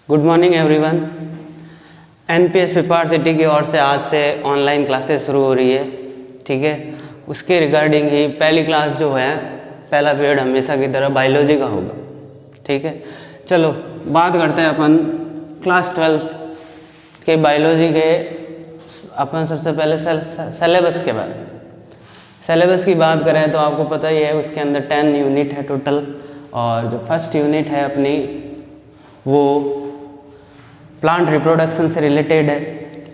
Good morning everyone. NPS paper city की ओर से आज से ऑनलाइन क्लासेस शुरू हो रही है। ठीक है, उसके रिगार्डिंग ही पहली क्लास जो है, पहला पीरियड हमेशा की तरह बायोलॉजी का होगा। ठीक है, चलो बात करते हैं अपन क्लास 12th के बायोलॉजी के। अपन सबसे पहले सिलेबस के बारे में, सिलेबस की बात करें तो आपको पता ही है उसके अंदर 10 यूनिट है टोटल। और जो फर्स्ट यूनिट है अपनी वो प्लांट रिप्रोडक्शन से रिलेटेड है।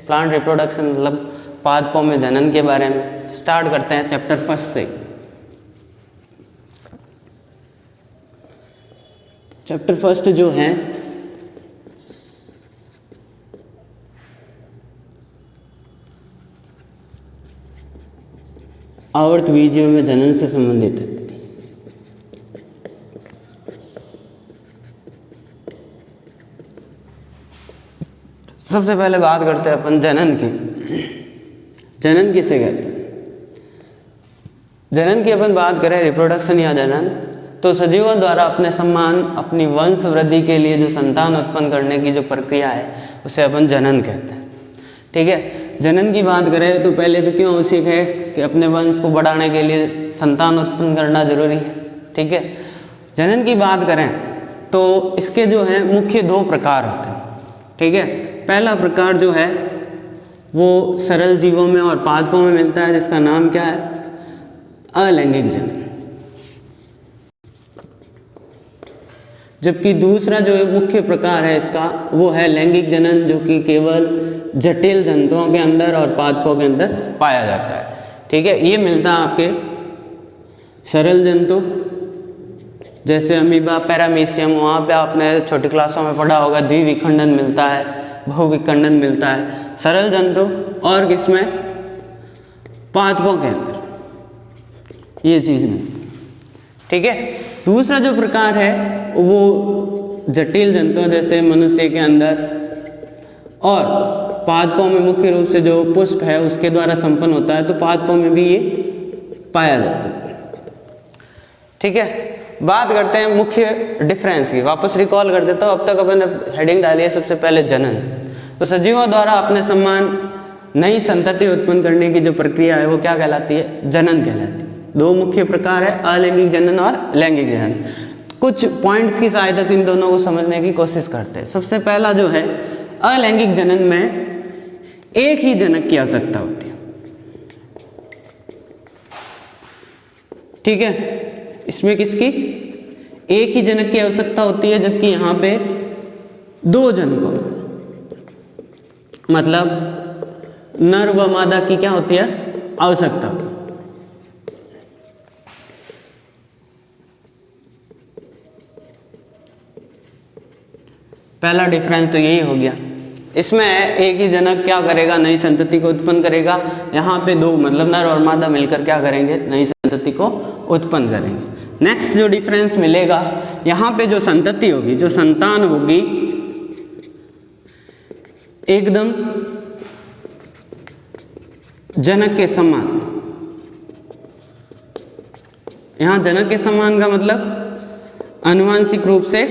प्लांट रिप्रोडक्शन मतलब पादपों में जनन के बारे में। स्टार्ट करते हैं चैप्टर फर्स्ट से। चैप्टर फर्स्ट जो है आवर्तबीजियों में जनन से संबंधित है। सबसे पहले बात करते हैं अपन जनन की। जनन किसे कहते हैं? जनन की अपन बात करें, रिप्रोडक्शन या जनन, तो सजीवों द्वारा अपने सम्मान, अपनी वंश वृद्धि के लिए जो संतान उत्पन्न करने की जो प्रक्रिया है उसे अपन जनन कहते हैं। ठीक है, जनन की बात करें तो पहले तो क्यों आवश्यक है कि अपने वंश को बढ़ाने के लिए संतान उत्पन्न करना जरूरी है। ठीक है, जनन की बात करें तो इसके जो है मुख्य दो प्रकार होते हैं। ठीक है, पहला प्रकार जो है वो सरल जीवों में और पादपों में मिलता है, जिसका नाम क्या है? अलैंगिक जनन। जबकि दूसरा जो मुख्य प्रकार है इसका वो है लैंगिक जनन, जो कि केवल जटिल जंतुओं के अंदर और पादपों के अंदर पाया जाता है। ठीक है, ये मिलता है आपके सरल जंतु जैसे अमीबा, पैरामीशियम, वहाँ पे आपने छोटी क्लासों में पढ़ा होगा, द्विविखंडन मिलता है, बहुविखंडन मिलता है सरल जंतु, और किसमें? पादपों के अंदर ये चीज मिलती है। ठीक है, दूसरा जो प्रकार है वो जटिल जंतुओं जैसे मनुष्य के अंदर और पादपों में मुख्य रूप से जो पुष्प है उसके द्वारा संपन्न होता है, तो पादपों में भी ये पाया जाता है। ठीक है, बात करते हैं मुख्य डिफरेंस की। वापस रिकॉल कर देता हूँ, अब तक अपन हेडिंग डाली है सबसे पहले जनन। तो सजीवों द्वारा अपने सम्मान नई संतति उत्पन्न करने की जो प्रक्रिया है वो क्या कहलाती है? जनन कहलाती है। दो मुख्य प्रकार है, अलैंगिक जनन और लैंगिक जनन। कुछ पॉइंट्स की सहायता से इन दोनों को समझने की कोशिश करते हैं। सबसे पहला जो है, अलैंगिक जनन में एक ही जनक की आवश्यकता होती है। ठीक है, इसमें किसकी? एक ही जनक की आवश्यकता होती है, जबकि यहां पे दो जनकों मतलब नर व मादा की क्या होती है? आवश्यकता होती है। पहला डिफरेंस तो यही हो गया। इसमें एक ही जनक क्या करेगा? नई संतति को उत्पन्न करेगा। यहाँ पे दो मतलब नर और मादा मिलकर क्या करेंगे? नई संतति को उत्पन्न करेंगे। नेक्स्ट जो डिफरेंस मिलेगा, यहाँ पे जो संतति होगी, जो संतान होगी, एकदम जनक के समान। यहां जनक के समान का मतलब आनुवंशिक रूप से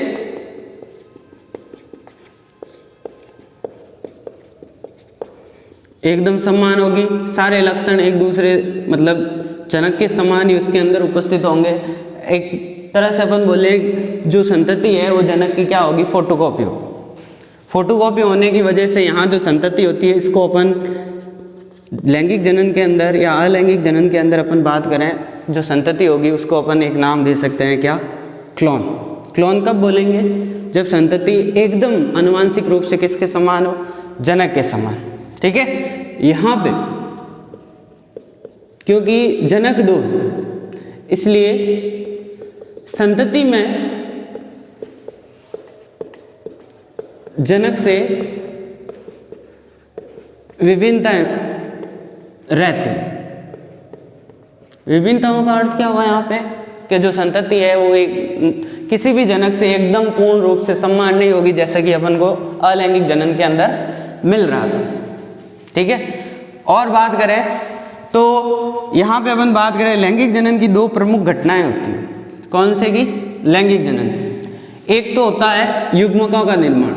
एकदम समान होगी। सारे लक्षण एक दूसरे मतलब जनक के समान ही उसके अंदर उपस्थित होंगे। एक तरह से अपन बोले जो संतति है वो जनक की क्या होगी? फोटोकॉपी होगी। फोटोकॉपी होने की वजह से यहाँ जो संतति होती है इसको अपन लैंगिक जनन के अंदर या अलैंगिक जनन के अंदर अपन बात करें, जो संतति होगी उसको अपन एक नाम दे सकते हैं, क्या? क्लोन। क्लोन कब बोलेंगे? जब संतति एकदम आनुवंशिक रूप से किसके समान हो? जनक के समान। ठीक है, यहाँ पे क्योंकि जनक दो इसलिए संतति में जनक से विभिन्नताएं रहती हैं। विभिन्नताओं का अर्थ क्या हुआ यहाँ पे? कि जो संतति है वो एक किसी भी जनक से एकदम पूर्ण रूप से समान नहीं होगी, जैसा कि अपन को अलैंगिक जनन के अंदर मिल रहा था। ठीक है, और बात करें तो यहाँ पे अपन बात करें लैंगिक जनन की दो प्रमुख घटनाएं होती हैं। कौन से की? लैंगिक जनन। एक तो होता है युग्मकों का निर्माण,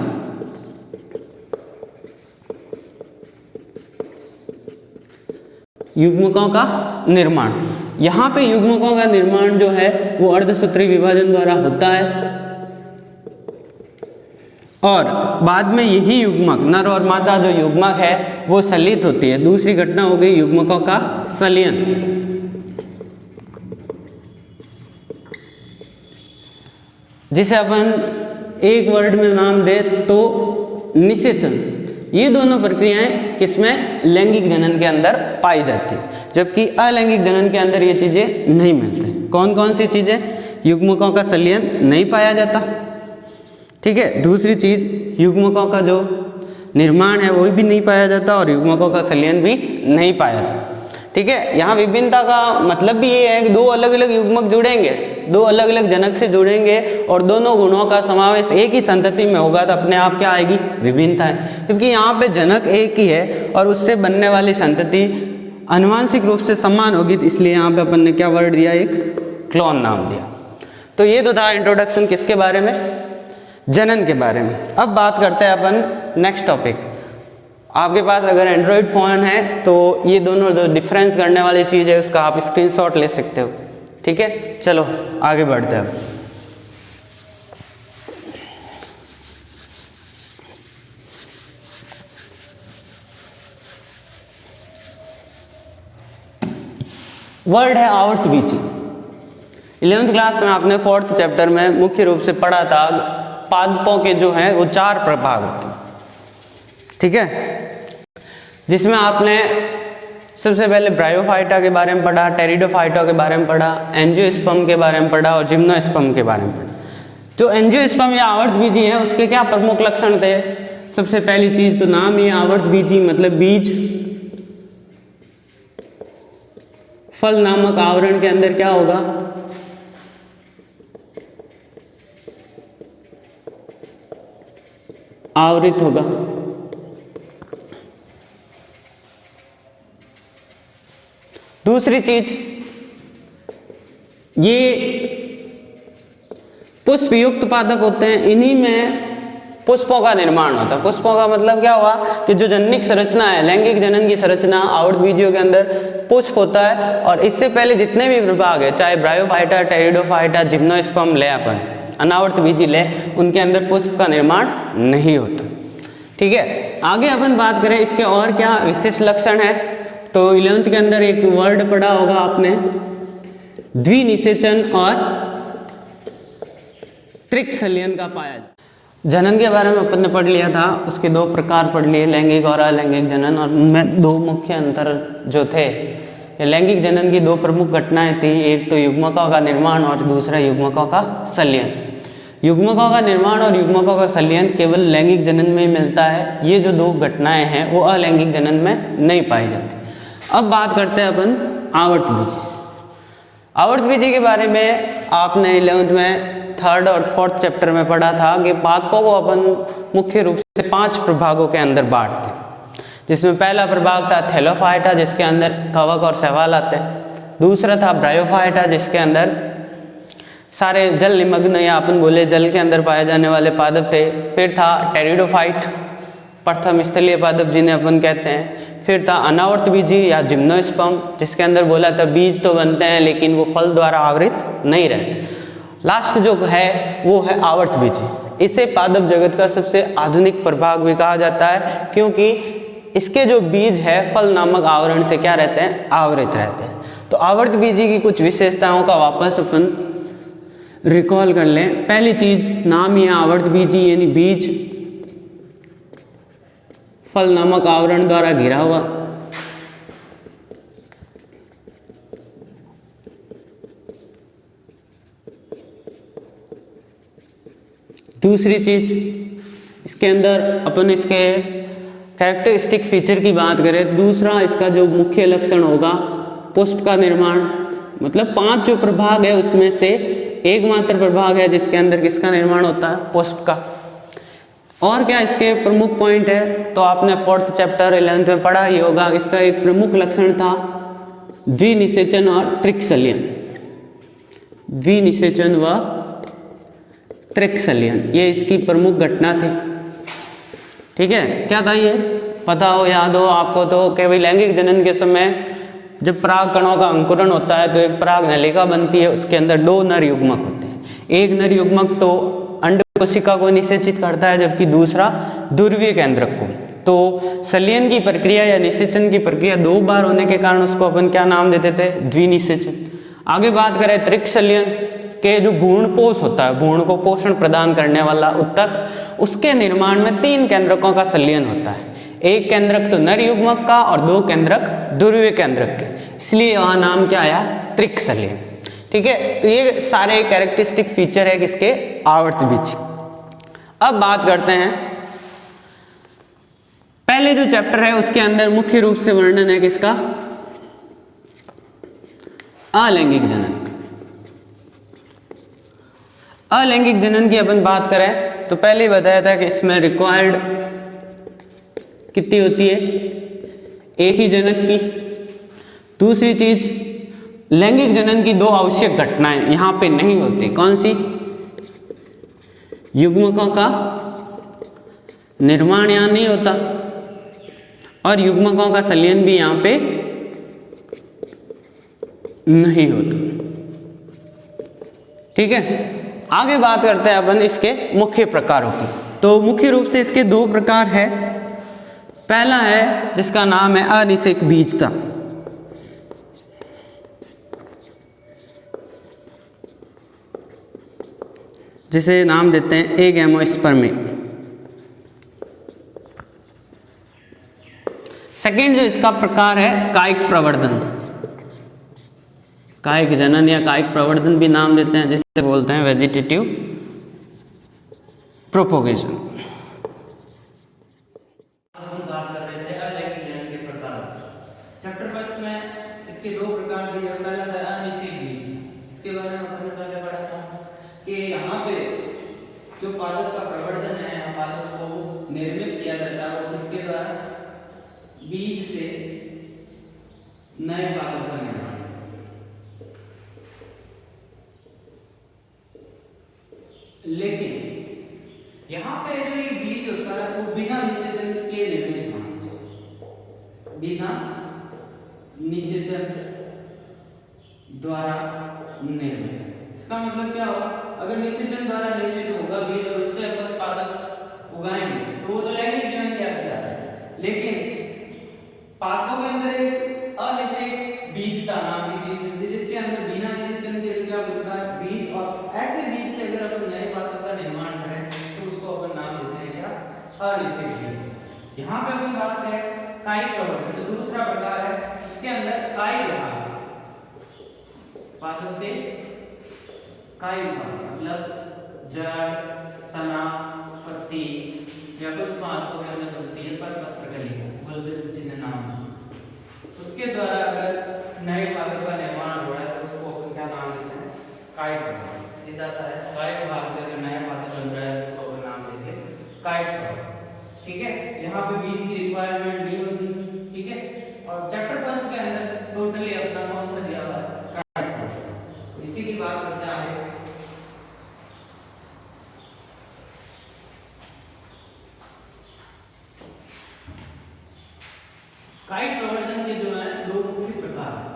युग्मकों का निर्माण। यहाँ पे युग्मकों का निर्माण जो है वो अर्धसूत्री विभाजन द्वारा होता है और बाद में यही युग्मक, नर और मादा जो युग्मक है वो सलित होती है। दूसरी घटना हो गई युग्मकों का सलियन। जिसे अपन एक वर्ड में नाम दे तो निषेचन। ये दोनों प्रक्रियाएं किसमें, लैंगिक जनन के अंदर पाई जाती है, जबकि अलैंगिक जनन के अंदर ये चीजें नहीं मिलती। कौन कौन सी चीजें, युग्मकों का सलियन नहीं पाया जाता, ठीक है। दूसरी चीज युग्मकों का जो निर्माण है वो भी नहीं पाया जाता और युग्मकों का सलियन भी नहीं पाया जाता, ठीक है। यहाँ विभिन्नता का मतलब भी ये है कि दो अलग अलग युग्मक जुड़ेंगे, दो अलग अलग जनक से जुड़ेंगे और दोनों गुणों का समावेश एक ही संतति में होगा तो अपने आप क्या आएगी, विभिन्नता है। क्योंकि यहाँ पे जनक एक ही है और उससे बनने वाली संतति आनुवंशिक रूप से समान होगी, तो इसलिए यहाँ पे अपन ने क्या वर्ड दिया, एक क्लोन नाम दिया। तो ये तो था इंट्रोडक्शन किसके बारे में, जनन के बारे में। अब बात करते हैं अपन नेक्स्ट टॉपिक। आपके पास अगर एंड्रॉयड फ़ोन है तो ये दोनों जो डिफरेंस करने वाली चीज़ है उसका आप स्क्रीनशॉट ले सकते हो, ठीक है। चलो आगे बढ़ते हैं। वर्ड है आवर्तबीजी। 11th क्लास में आपने 4th चैप्टर में मुख्य रूप से पढ़ा था पादपों के जो हैं वो 4 प्रभाग होते हैं, ठीक है। जिसमें आपने सबसे पहले ब्रायोफाइटा के बारे में पढ़ा, टेरिडोफाइटा के बारे में पढ़ा, एंजियोस्पर्म के बारे में पढ़ा और जिम्नोस्पर्म के बारे में पढ़ा। जो एंजियोस्पर्म या आवर्तबीजी है उसके क्या प्रमुख लक्षण थे। सबसे पहली चीज तो नाम ही आवर्तबीजी, मतलब बीज फल नामक आवरण के अंदर क्या होगा, आवृत होगा। दूसरी चीज, ये पुष्प युक्त पादप होते हैं, इन्हीं में पुष्पों का निर्माण होता है। पुष्पों का मतलब क्या हुआ कि जो जननिक संरचना है, लैंगिक जनन की संरचना आवर्तबीजियों के अंदर पुष्प होता है और इससे पहले जितने भी विभाग है, चाहे ब्रायोफाइटा, टेरिडोफाइटा, जिम्नोस्पर्म ले अपन, अनावर्तबीजी ले, उनके अंदर पुष्प का निर्माण नहीं होता, ठीक है। आगे अपन बात करें इसके और क्या विशेष लक्षण है, तो 11th के अंदर एक वर्ड पढ़ा होगा आपने, द्विनिषेचन और त्रिकसलियन का पाया। जनन के बारे में अपन ने पढ़ लिया था, उसके 2 प्रकार पढ़ लिए, लैंगिक और अलैंगिक जनन, और उनमें 2 मुख्य अंतर जो थे। लैंगिक जनन की 2 प्रमुख घटनाएं थी, एक तो युग्मकों का निर्माण और दूसरा युग्मकों का सलियन। युग्मकों का निर्माण और युग्मकों का सलियन केवल लैंगिक जनन में मिलता है। ये जो 2 घटनाएं हैं वो अलैंगिक जनन में नहीं पाई जाती। अब बात करते हैं अपन आवर्तबीजी। आवर्तबीजी के बारे में आपने 11th में 3rd और 4th चैप्टर में पढ़ा था कि पादपों को अपन मुख्य रूप से 5 प्रभागों के अंदर बांटते हैं, जिसमें पहला प्रभाग था थैलोफाइटा, जिसके अंदर कवक और शैवाल आते हैं। दूसरा था ब्रायोफाइटा, जिसके अंदर सारे जल निमग्न या अपन बोले जल के अंदर पाए जाने वाले पादप थे। फिर था टेरिडोफाइट, प्रथम स्थलीय पादप जिन्हें अपन कहते हैं। फिर था अनावर्तबीजी या जिम्नोस्पर्म, जिसके अंदर बोला था बीज तो बनते हैं लेकिन वो फल द्वारा आवृत नहीं रहते। लास्ट जो है वो है आवर्तबीजी। इसे पादप जगत का सबसे आधुनिक प्रभाग भी कहा जाता है, क्योंकि इसके जो बीज है फल नामक आवरण से क्या रहते हैं, आवृत रहते हैं। तो आवर्तबीजी की कुछ विशेषताओं का वापस अपन रिकॉल कर लें। पहली चीज, नाम ही आवर्तबीजी यानी बीज फल नामक आवरण द्वारा घिरा हुआ। दूसरी चीज, इसके अंदर अपन इसके कैरेक्टरिस्टिक फीचर की बात करें, दूसरा इसका जो मुख्य लक्षण होगा पुष्प का निर्माण, मतलब 5 जो प्रभाग है उसमें से एकमात्र प्रभाग है जिसके अंदर किसका निर्माण होता है, पुष्प का। और क्या इसके प्रमुख पॉइंट है, तो आपने 4th चैप्टर 11th में पढ़ा ही होगा। इसका एक प्रमुख लक्षण था द्विनिषेचन और त्रिकसलियन। द्विनिषेचन व त्रिकसलियन, ये इसकी प्रमुख घटना थी, ठीक है। क्या था ये, पता हो, याद हो आपको तो कि भाई लैंगिक जनन के समय जब पराग कणों का अंकुरण होता है तो एक पराग नलिका बनती है, उसके अंदर 2 नर युग्मक होते हैं। एक नर युग्मक तो अंड कोशिका को निषेचित करता है, जबकि दूसरा ध्रुवीय केंद्रक को। तो संलयन की प्रक्रिया या निषेचन की प्रक्रिया 2 बार होने के कारण उसको अपन क्या नाम देते थे? द्विनिषेचन। आगे बात करें त्रिक संलयन के, जो भ्रूणपोष होता है, भ्रूण को पोषण प्रदान करने वाला ऊतक, उसके निर्माण में 3 केंद्रकों का संलयन होता है। एक केंद्रक तो नर युग्मक का और 2 केंद्रक ध्रुवीय केंद्रक के, इसलिए वहां नाम क्या आया? त्रिक संलयन। ठीक है, तो ये सारे कैरेक्टरिस्टिक फीचर है किसके? आवर्त बीज। अब बात करते हैं, पहले जो चैप्टर है उसके अंदर मुख्य रूप से वर्णन है किसका? अलैंगिक जनन। अलैंगिक जनन की अपन बात करें तो पहले ही बताया था कि इसमें रिक्वायर्ड कितनी होती है? एक ही जनक की। दूसरी चीज, लैंगिक जनन की 2 आवश्यक घटनाएं यहां पे नहीं होती। कौन सी? युग्मकों का निर्माण यहां नहीं होता और युग्मकों का संलयन भी यहां पे नहीं होता। ठीक है, आगे बात करते हैं अपन इसके मुख्य प्रकारों की। तो मुख्य रूप से इसके 2 प्रकार है। पहला है जिसका नाम है अनिषेक बीजता। जिसे नाम देते हैं एगैमोस्पर्मी। सेकेंड जो इसका प्रकार है कायिक प्रवर्धन। कायिक जनन या कायिक प्रवर्धन भी नाम देते हैं, जिसे बोलते हैं वेजिटेटिव प्रोपोगेशन। बात कर रहे थे अलैंगिक जनन के प्रकार। चैप्टर फर्स्ट में इसके 2 प्रकार दिए। पहला था अनिषेक बीज, इसके बारे में हमने पहले पढ़ा था कि यहाँ पे जो पादप का प्रवर्धन है, पादप को निर्मित किया जाता है, और इसके द्वारा बीज से नए पादप का निर्माण। लेकिन यहाँ पे जो ये बीज होता है वो बिना निषेचन के निर्मित होना चाहिए, बिना निषेचन द्वारा निर्मित। इसका मतलब क्या होगा? अगर निषेचन द्वारा निर्मित होगा बीज और उससे अपन पादप उगाएंगे तो वो तो लैंगिक जनन कहलाता है। लेकिन पादपों के अंदर एक अनिषेक बीजता नाम की चीज मिलती है, जिसके अंदर बिना निषेचन के क्या बनता है? बीज। और ऐसे बीज से अगर अपन नए पादप का निर्माण करें तो उसको अपन नाम देते हैं क्या? अनिषेक बीज। यहाँ पे अपन बात करें कायिक प्रवर्धन, तो दूसरा प्रकार है, इसके अंदर कायिक भाग, पादप के कायिक भाग मतलब जड़, तना, पत्ती या कुछ पादपों के अंदर बनती है परपत्र कलिका, बुलबुल चिन्ह नाम। उसके द्वारा अगर नए पादप का निर्माण हो रहा है तो उसको अपन क्या नाम देते हैं? कायिक भाग। सीधा सा है, कायिक भाग से अगर नया पादप बन रहा है उसको अपन नाम देते हैं कायिक भाग। ठीक है, यहाँ पे बीज की रिक्वायरमेंट नहीं होती। ठीक है, और चैप्टर फर्स्ट के अंदर टोटली अपना कौन सा दिया हुआ है? कायिक भाग। इसी की बात करते हैं आगे। कायिक प्रवर्धन के जो है 2 मुख्य प्रकार हैं।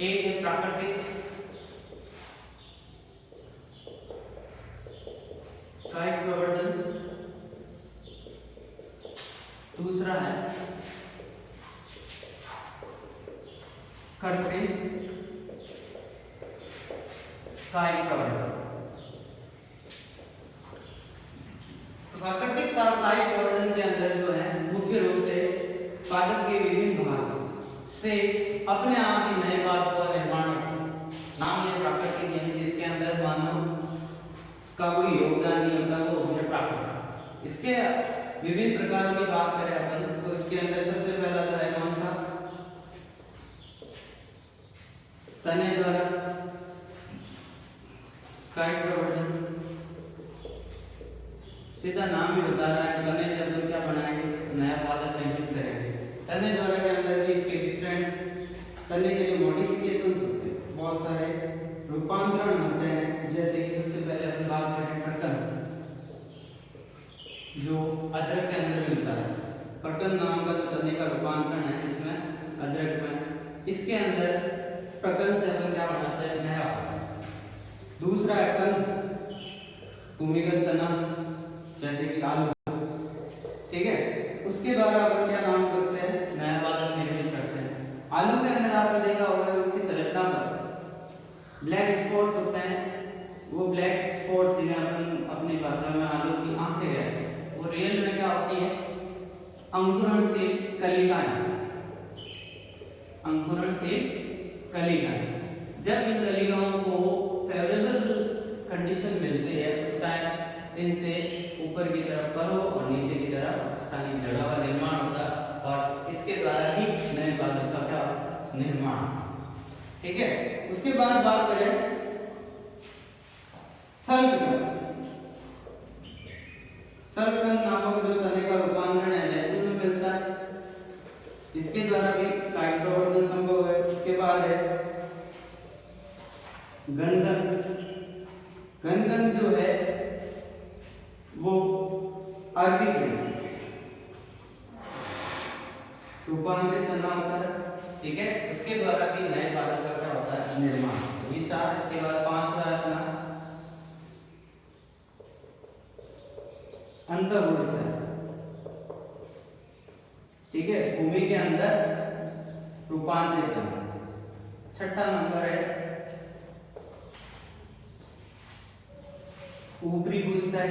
एक है प्राकृतिक कायिक प्रवर्धन, दूसरा है कृत्रिम कायिक प्रवर्धन। प्राकृतिक कायिक प्रवर्धन के अंदर जो है मुख्य रूप से पादप के विभिन्न भाग से अपने आप ही नए पादप का निर्माण, नाम है प्राकृतिक, यानी जिसके अंदर मानव का कोई योगदान नहीं होता, वो है प्राकृतिक। इसके विभिन्न प्रकारों की बात करें अपन तो इसके अंदर सबसे पहला तो है कौन सा? तने द्वारा कायिक प्रवर्धन। सीधा नाम भी बता रहा है, तने से अपन क्या बनाएंगे? नया पादप निर्मित करेंगे। तने द्वारा के अंदर भी इसके डिफरेंट तने के जो मॉडिफिकेशन होते हैं, बहुत सारे रूपांतरण होते हैं। जैसे कि सबसे पहले अपन बात करें कर्तन, जो अदरक सकल नाम का जो तने का रूपांतरण है इसमें अदरक में, इसके अंदर प्रकल से अपन क्या बनाते हैं, नया। दूसरा है कण भूमिगत तना, जैसे कि आलू, ठीक है, उसके द्वारा अपन क्या काम करते हैं, नया पादप निर्मित करते हैं। आलू के अंदर आपने देखा होगा उसकी संरचना पर ब्लैक स्पॉट्स होते हैं। वो ब्लैक स्पॉट्स जिन्हें अपन अपनी भाषा में आलू की आंखें है, वो रियल में क्या होती है, अंकुरणशील कलिकाएं। अंकुरणशील कलिकाएं, जब इन कलिकाओं को फेवरेबल कंडीशन मिलती है उस टाइम इनसे ऊपर की तरफ परो और नीचे की तरफ स्थानीय जड़ों का निर्माण होता है और इसके द्वारा ही नए पादप का क्या निर्माण, ठीक है। उसके बाद बात करें सल्ककण। सल्ककण नामक जो तने का रूपांतरण है लहसुन में मिलता है, इसके द्वारा भी कायिक प्रवर्धन संभव है। उसके बाद है गणकण। गणकण जो है वो अर्किक रूपांतरित तना होता है, ठीक है, उसके द्वारा भी नए पादप का क्या होता है, निर्माण। ये चार। इसके बाद पांचवा है अपना अंतर्भूस्थ, ठीक है, भूमि के अंदर रूपांतरित तना। छठा नंबर है ऊपरी भूस्तर।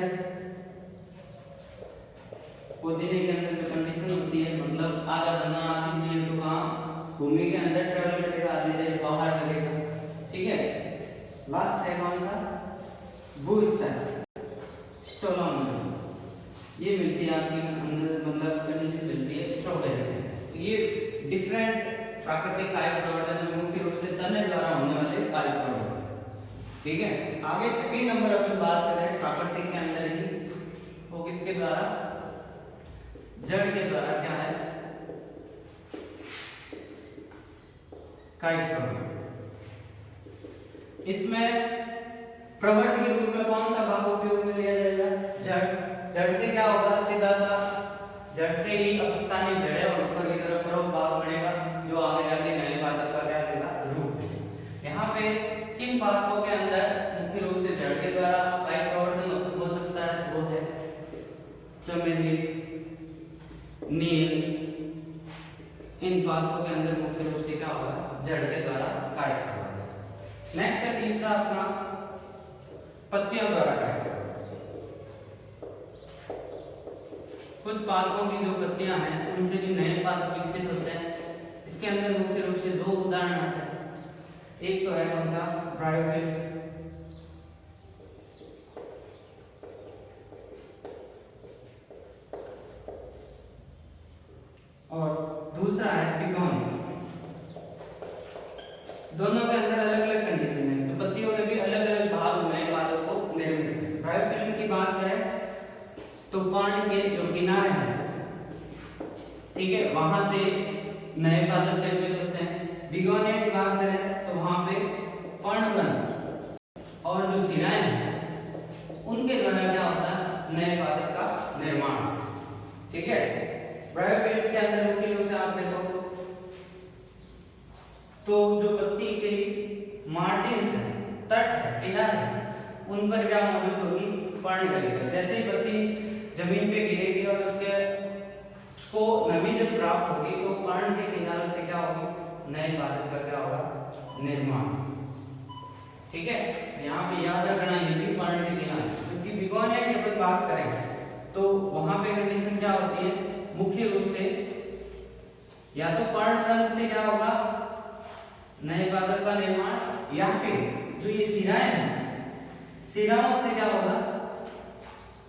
पौधे के अंदर जो कंडीशन होती है, मतलब आधा तना आधी नहीं तो कहाँ भूमि के अंदर ट्रेवल करेगा, आधी देर बाहर करेगा, ठीक है। लास्ट है कौन सा, भूस्तर, स्टोलोन। ये मिलती है आपके अंदर, मतलब कंडीशन मिलती है स्ट्रॉबेरी। ये डिफरेंट प्राकृतिक कायिक प्रवर्धन में मुख्य रूप से तने द्वारा होने वाले कायिक प्रवर्धन, ठीक है। आगे सेकंड नंबर अपन बात करें प्राकृतिक के अंदर ही, वो किसके द्वारा, जड़ के द्वारा क्या है, कायिक प्रवर्धन। इसमें प्रवर्त के रूप में कौन सा भाग उपयोग में लिया जाएगा, जड़। जड़ से क्या होगा, सीधा सा जड़ से ही अपस्थानीय जड़ और ऊपर की तरफ परोक्ष भाग बनेगा जो आगे जाके नए पादप का क्या देगा, रूप। यहाँ पे किन पादपों के अंदर मुख्य रूप से जड़ के द्वारा कायिक प्रवर्धन हो सकता है, वो है चमेली, नील। इन पादपों के अंदर मुख्य रूप से क्या होगा, जड़ के द्वारा कायिक प्रवर्धन। नेक्स्ट है तीसरा अपना पत्तियों द्वारा कायिक प्रवर्धन। कुछ पादपों की जो पत्तियां हैं उनसे भी नए पादप विकसित होते हैं। इसके अंदर मुख्य रूप से दो उदाहरण आते हैं। एक तो है कौन सा, ब्रायोफिल, और दूसरा है बिगोनिया। दोनों के अंदर अलग अलग कंडीशन है, तो पत्तियों में भी अलग अलग भाग नए पादप को निर्मित करते हैं। ब्रायोफिल की बात करें तो पर्ण के जो किनारे हैं, ठीक है, वहां से नए पादप निर्मित होते हैं। बिगोनिया की बात करें तो वहां पे पर्णबंध और जो शिराएं हैं उनके द्वारा क्या होता है, नए पादप का निर्माण, ठीक है। ब्रायोफिल के अंदर मुख्य रूप से आप देखो तो जो पत्ती के मार्जिन है, तट है, किनारे है, उन पर क्या मौजूद होगी, पर्णकलिका। जैसे ही पत्ती जमीन पे गिरेगी और उसको नमी जब प्राप्त होगी तो पर्ण के किनारों से क्या होगी, नए पादप का क्या होगा, निर्माण, ठीक है। यहाँ पे याद रखना ये भी पर्ण के किनारे, क्योंकि बिगोनिया की अपन बात करें तो वहां पे कंडीशन क्या होती है, मुख्य रूप से या तो पर्णरंध्र से क्या होगा, नए पादप का निर्माण, या फिर जो ये शिराएं हैं, शिराओं से क्या होगा,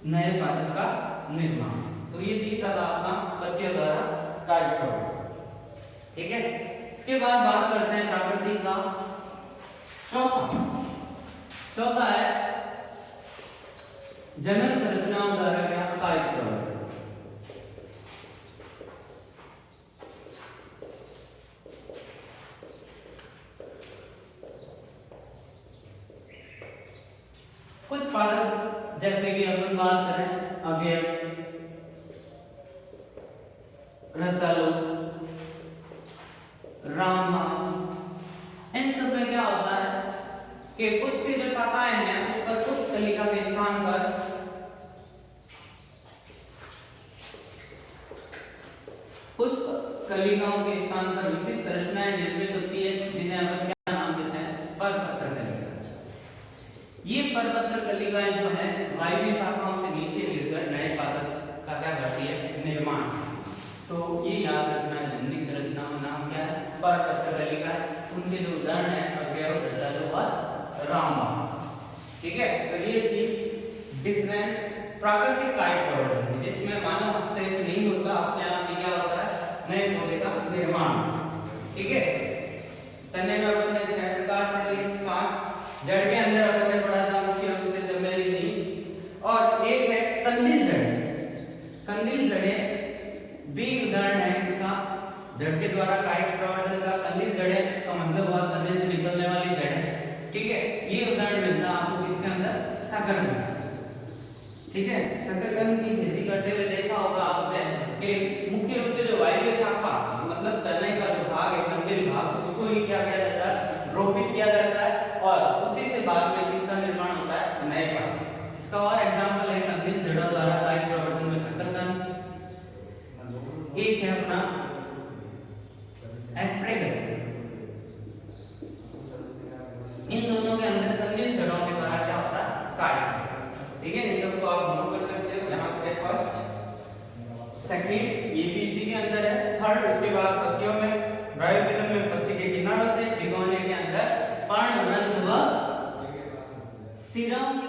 नए पादप का निर्माण। तो ये तीसरा आपका पत्तियों द्वारा कायिक प्रवर्धन, ठीक है। इसके बाद बात करते हैं प्राकृतिक का चौथा है जनन संरचनाओं द्वारा क्या कायिक प्रवर्धन। कुछ पादप जैसे कि अपन बात करें अवयव, रतालु, रामबाण। इन सब में क्या होता है कि पुष्प की जो शाखाएं हैं उस पर पुष्प कलिका के स्थान पर पुष्प कलिकाओं के स्थान पर विशिष्ट रचनाएं निर्मित होती है, जिन्हें हम क्या नाम देते हैं, परपत्र कलिका। ये परपत्र कलिकाएं जो है वायवीय शाखाओं से नीचे गिरकर नए पादप का क्या करती है, निर्माण। तो ये याद रखना, जंगली संरचना का नाम क्या है, परपत्र कलिका। उनके जो उदाहरण है अवयव, रतालु और रामबाण। ठीक है, तो ये थी डिफरेंट प्राकृतिक कायिक प्रवर्धन, जिसमें मानव हस्तक्षेप नहीं होता, अपने आप ही क्या होता है, नए पौधे का निर्माण। ठीक है, तने में अपन ने 6 प्रकार पढ़े, 5 जड़ के अंदर अपन ने पढ़ा था, मुख्य रूप से चमेली नहीं, और एक है कंदील जड़ें। कंदील जड़ें भी उदाहरण है इसका, जड़ के द्वारा कायिक प्रवर्धन का। कंदील जड़ें का मतलब हुआ तने से निकलने वाली जड़ें। ठीक है, ये उदाहरण मिलता है आपको किसके अंदर, शकरकंद। ठीक है, शकरकंद की खेती करते हुए देखा होगा आपने कि मुख्य रूप से जो वायवीय शाखा मतलब तने का जो भाग है, कंदील भाग, उसको ही क्या किया जाता है, रोपित किया जाता है, और उसी से बाद में किसका निर्माण होता है, नए पादप। इसका और एग्जांपल है कंदील जड़ों द्वारा कायिक प्रवर्धन में शकरकंद। एक है अपना एस्परेगस। इन दोनों के अंदर कंदील जड़ों के द्वारा क्या होता है, कायिक। ठीक है, इन सबको आप नोट कर सकते हो। यहाँ से फर्स्ट, सेकंड, ये भी इसी के अंदर है। थर्ड, उसके बाद पत्तियों में, ब्रायोफिलम में पत्ती के किनारों से, भिगोने के अंदर पर्णरंध्र व सिराओं के